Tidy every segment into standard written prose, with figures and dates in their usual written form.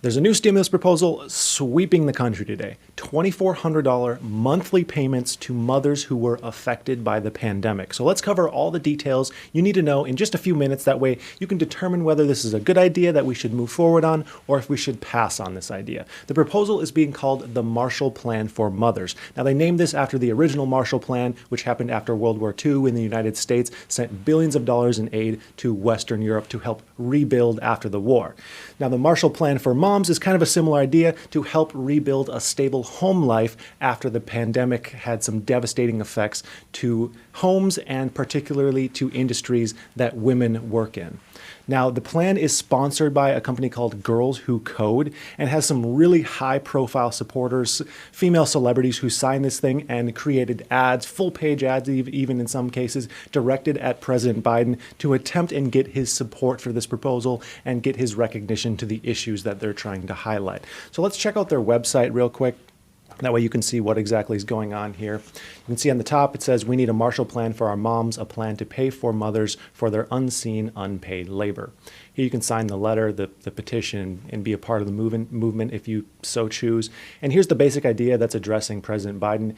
There's a new stimulus proposal sweeping the country today. $2,400 monthly payments to mothers who were affected by the pandemic. So let's cover all the details you need to know in just a few minutes. That way you can determine whether this is a good idea that we should move forward on or if we should pass on this idea. The proposal is being called the Marshall Plan for Mothers. Now they named this after the original Marshall Plan, which happened after World War II when the United States sent billions of dollars in aid to Western Europe to help rebuild after the war. Now the Marshall Plan for Moms is kind of a similar idea to help rebuild a stable home life after the pandemic had some devastating effects to homes and particularly to industries that women work in. Now, the plan is sponsored by a company called Girls Who Code and has some really high-profile supporters, female celebrities who signed this thing and created ads, full-page ads even in some cases, directed at President Biden to attempt and get his support for this proposal and get his recognition to the issues that they're trying to highlight. So let's check out their website real quick. That way you can see what exactly is going on here. You can see on the top it says, "We need a Marshall Plan for our moms, a plan to pay for mothers for their unseen, unpaid labor." Here you can sign the letter, the petition, and be a part of the movement if you so choose. And here's the basic idea that's addressing President Biden.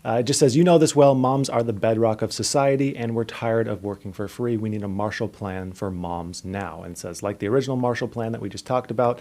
It just says, "You know this well, moms are the bedrock of society and we're tired of working for free. We need a Marshall Plan for moms now." And it says, like the original Marshall Plan that we just talked about,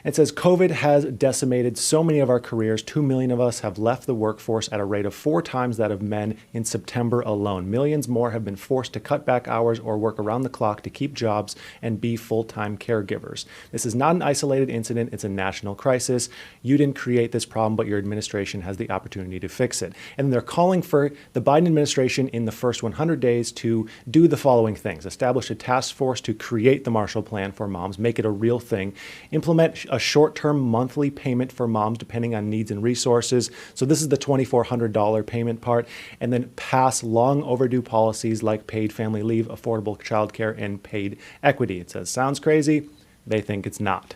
it says, "COVID has decimated so many of our careers. 2 million of us have left the workforce at a rate of 4 times that of men in September alone. Millions more have been forced to cut back hours or work around the clock to keep jobs and be full-time caregivers. This is not an isolated incident. It's a national crisis. You didn't create this problem, but your administration has the opportunity to fix it." And they're calling for the Biden administration in the first 100 days to do the following things: establish a task force to create the Marshall Plan for moms, make it a real thing, implement a short-term monthly payment for moms depending on needs and resources. So this is the $2,400 payment part, and then pass long overdue policies like paid family leave, affordable childcare, and paid equity. It says, sounds crazy. They think it's not.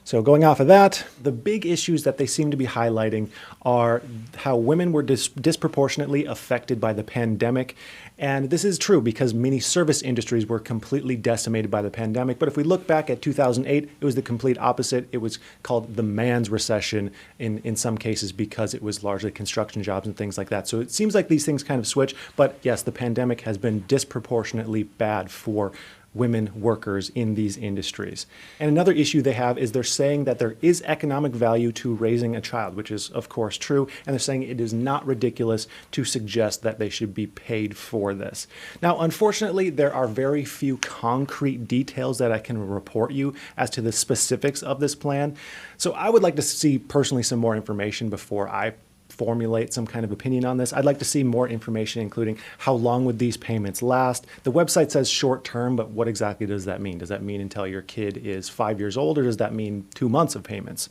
So going off of that, the big issues that they seem to be highlighting are how women were disproportionately affected by the pandemic. And this is true because many service industries were completely decimated by the pandemic. But if we look back at 2008, it was the complete opposite. It was called the man's recession in some cases because it was largely construction jobs and things like that. So it seems like these things kind of switch. But yes, the pandemic has been disproportionately bad for women workers in these industries. And another issue they have is they're saying that there is economic value to raising a child, which is of course true, and they're saying it is not ridiculous to suggest that they should be paid for this. Now, unfortunately, there are very few concrete details that I can report you as to the specifics of this plan. So I would like to see personally some more information before I formulate some kind of opinion on this. I'd like to see more information, including how long would these payments last. The website says short term, but what exactly does that mean? Does that mean until your kid is 5 years old, or does that mean 2 months of payments?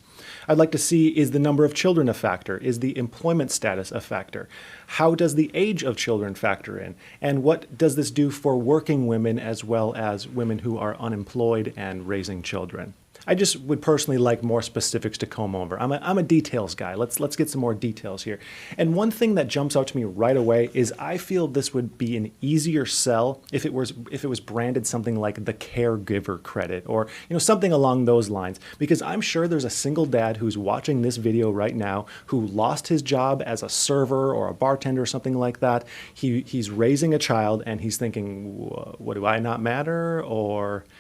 I'd like to see, is the number of children a factor? Is the employment status a factor? How does the age of children factor in? And what does this do for working women as well as women who are unemployed and raising children? I just would personally like more specifics to comb over. I'm a details guy. Let's get some more details here. And one thing that jumps out to me right away is I feel this would be an easier sell if it was branded something like the caregiver credit or something along those lines. Because I'm sure there's a single dad who's watching this video right now who lost his job as a server or a bartender or something like that. He's raising a child and he's thinking, what, do I not matter?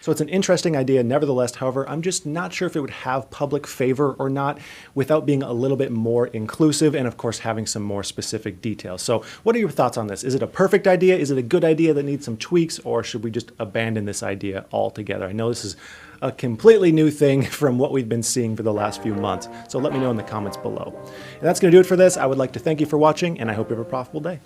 So it's an interesting idea. Nevertheless, however, I'm just not sure if it would have public favor or not without being a little bit more inclusive and of course having some more specific details. So what are your thoughts on this? Is it a perfect idea? Is it a good idea that needs some tweaks, or should we just abandon this idea altogether? I know this is a completely new thing from what we've been seeing for the last few months. So let me know in the comments below. And that's going to do it for this. I would like to thank you for watching, and I hope you have a profitable day.